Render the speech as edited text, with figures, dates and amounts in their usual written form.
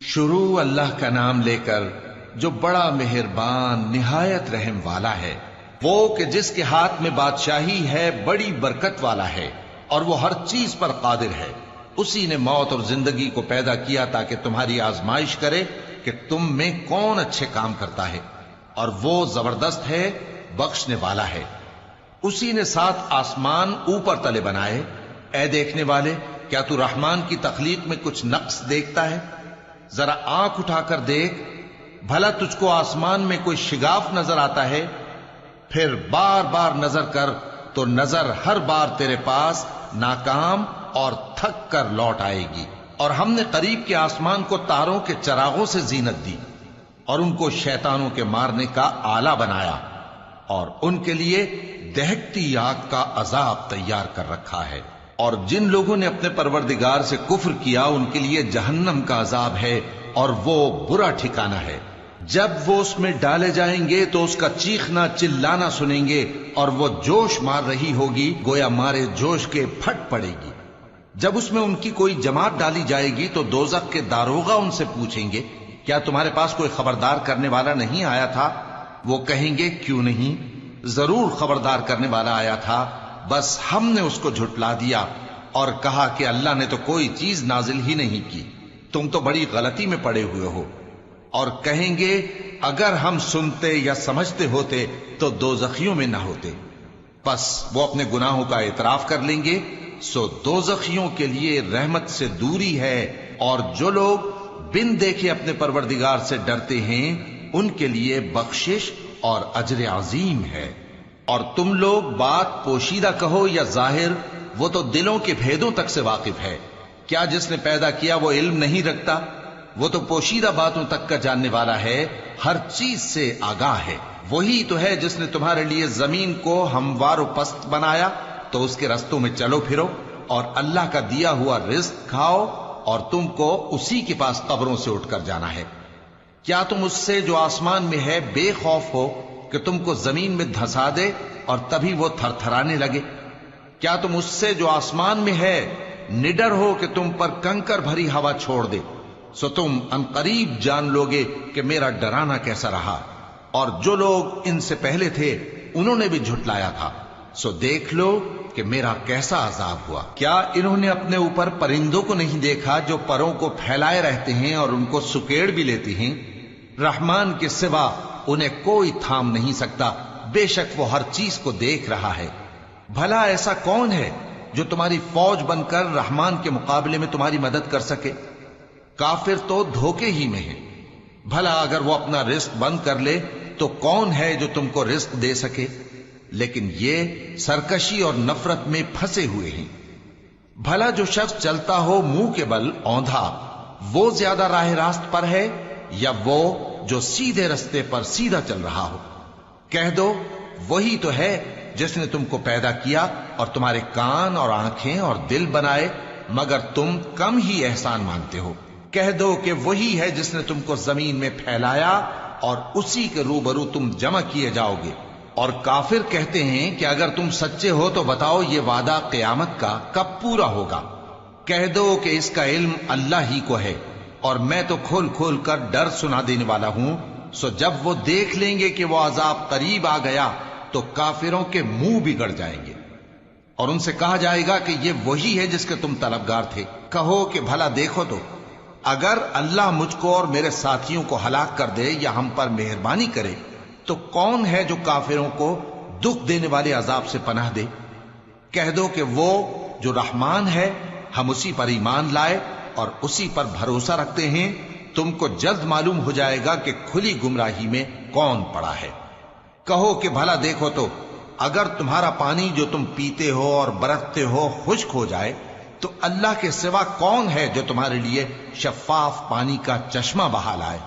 شروع اللہ کا نام لے کر جو بڑا مہربان نہایت رحم والا ہے، وہ کہ جس کے ہاتھ میں بادشاہی ہے، بڑی برکت والا ہے اور وہ ہر چیز پر قادر ہے۔ اسی نے موت اور زندگی کو پیدا کیا تاکہ تمہاری آزمائش کرے کہ تم میں کون اچھے کام کرتا ہے، اور وہ زبردست ہے، بخشنے والا ہے۔ اسی نے 7 آسمان اوپر تلے بنائے۔ اے دیکھنے والے، کیا تو رحمان کی تخلیق میں کچھ نقص دیکھتا ہے؟ ذرا آنکھ اٹھا کر دیکھ، بھلا تجھ کو آسمان میں کوئی شگاف نظر آتا ہے؟ پھر بار بار نظر کر تو نظر ہر بار تیرے پاس ناکام اور تھک کر لوٹ آئے گی۔ اور ہم نے قریب کے آسمان کو تاروں کے چراغوں سے زینت دی اور ان کو شیطانوں کے مارنے کا آلہ بنایا، اور ان کے لیے دہکتی آگ کا عذاب تیار کر رکھا ہے۔ اور جن لوگوں نے اپنے پروردگار سے کفر کیا ان کے لیے جہنم کا عذاب ہے، اور وہ برا ٹھکانہ ہے۔ جب وہ اس میں ڈالے جائیں گے تو اس کا چیخنا چلانا سنیں گے، اور وہ جوش مار رہی ہوگی گویا مارے جوش کے پھٹ پڑے گی۔ جب اس میں ان کی کوئی جماعت ڈالی جائے گی تو دوزخ کے داروغہ ان سے پوچھیں گے، کیا تمہارے پاس کوئی خبردار کرنے والا نہیں آیا تھا؟ وہ کہیں گے، کیوں نہیں، ضرور خبردار کرنے والا آیا تھا، بس ہم نے اس کو جھٹلا دیا اور کہا کہ اللہ نے تو کوئی چیز نازل ہی نہیں کی، تم تو بڑی غلطی میں پڑے ہوئے ہو۔ اور کہیں گے، اگر ہم سنتے یا سمجھتے ہوتے تو دوزخیوں میں نہ ہوتے۔ پس وہ اپنے گناہوں کا اعتراف کر لیں گے، سو دوزخیوں کے لیے رحمت سے دوری ہے، اور جو لوگ بن دیکھے اپنے پروردگار سے ڈرتے ہیں ان کے لیے بخشش اور اجر عظیم ہے۔ اور تم لوگ بات پوشیدہ کہو یا ظاہر، وہ تو دلوں کے بھیدوں تک سے واقف ہے۔ کیا جس نے پیدا کیا وہ علم نہیں رکھتا؟ وہ تو پوشیدہ باتوں تک کا جاننے والا ہے، ہر چیز سے آگاہ ہے۔ وہی تو ہے جس نے تمہارے لیے زمین کو ہموار و پست بنایا، تو اس کے رستوں میں چلو پھرو، اور اللہ کا دیا ہوا رزق کھاؤ، اور تم کو اسی کے پاس قبروں سے اٹھ کر جانا ہے۔ کیا تم اس سے جو آسمان میں ہے بے خوف ہو کہ تم کو زمین میں دھسا دے اور تبھی وہ تھر تھرانے لگے؟ کیا تم اس سے جو آسمان میں ہے نڈر ہو کہ تم پر کنکر بھری ہوا چھوڑ دے؟ سو تم عنقریب جان لوگے کہ میرا ڈرانا کیسا رہا۔ اور جو لوگ ان سے پہلے تھے انہوں نے بھی جھٹلایا تھا، سو دیکھ لو کہ میرا کیسا عذاب ہوا۔ کیا انہوں نے اپنے اوپر پرندوں کو نہیں دیکھا جو پروں کو پھیلائے رہتے ہیں اور ان کو سکیڑ بھی لیتی ہیں؟ رحمان کے سوا انہیں کوئی تھام نہیں سکتا، بے شک وہ ہر چیز کو دیکھ رہا ہے۔ بھلا ایسا کون ہے جو تمہاری فوج بن کر رحمان کے مقابلے میں تمہاری مدد کر سکے؟ کافر تو دھوکے ہی میں ہے۔ بھلا اگر وہ اپنا رزق بند کر لے تو کون ہے جو تم کو رزق دے سکے؟ لیکن یہ سرکشی اور نفرت میں پھنسے ہوئے ہیں۔ بھلا جو شخص چلتا ہو منہ کے بل اوندھا، وہ زیادہ راہ راست پر ہے یا وہ جو سیدھے رستے پر سیدھا چل رہا ہو؟ کہہ دو، وہی تو ہے جس نے تم کو پیدا کیا اور تمہارے کان اور آنکھیں اور دل بنائے، مگر تم کم ہی احسان مانتے ہو۔ کہہ دو کہ وہی ہے جس نے تم کو زمین میں پھیلایا اور اسی کے روبرو تم جمع کیے جاؤ گے۔ اور کافر کہتے ہیں کہ اگر تم سچے ہو تو بتاؤ یہ وعدہ قیامت کا کب پورا ہوگا؟ کہہ دو کہ اس کا علم اللہ ہی کو ہے، اور میں تو کھول کھول کر ڈر سنا دینے والا ہوں۔ سو جب وہ دیکھ لیں گے کہ وہ عذاب قریب آ گیا تو کافروں کے منہ بگڑ جائیں گے، اور ان سے کہا جائے گا کہ یہ وہی ہے جس کے تم طلبگار تھے۔ کہو کہ بھلا دیکھو تو، اگر اللہ مجھ کو اور میرے ساتھیوں کو ہلاک کر دے یا ہم پر مہربانی کرے تو کون ہے جو کافروں کو دکھ دینے والے عذاب سے پناہ دے؟ کہہ دو کہ وہ جو رحمان ہے، ہم اسی پر ایمان لائے اور اسی پر بھروسہ رکھتے ہیں۔ تم کو جلد معلوم ہو جائے گا کہ کھلی گمراہی میں کون پڑا ہے۔ کہو کہ بھلا دیکھو تو، اگر تمہارا پانی جو تم پیتے ہو اور برتتے ہو خشک ہو جائے تو اللہ کے سوا کون ہے جو تمہارے لیے شفاف پانی کا چشمہ بہا لائے؟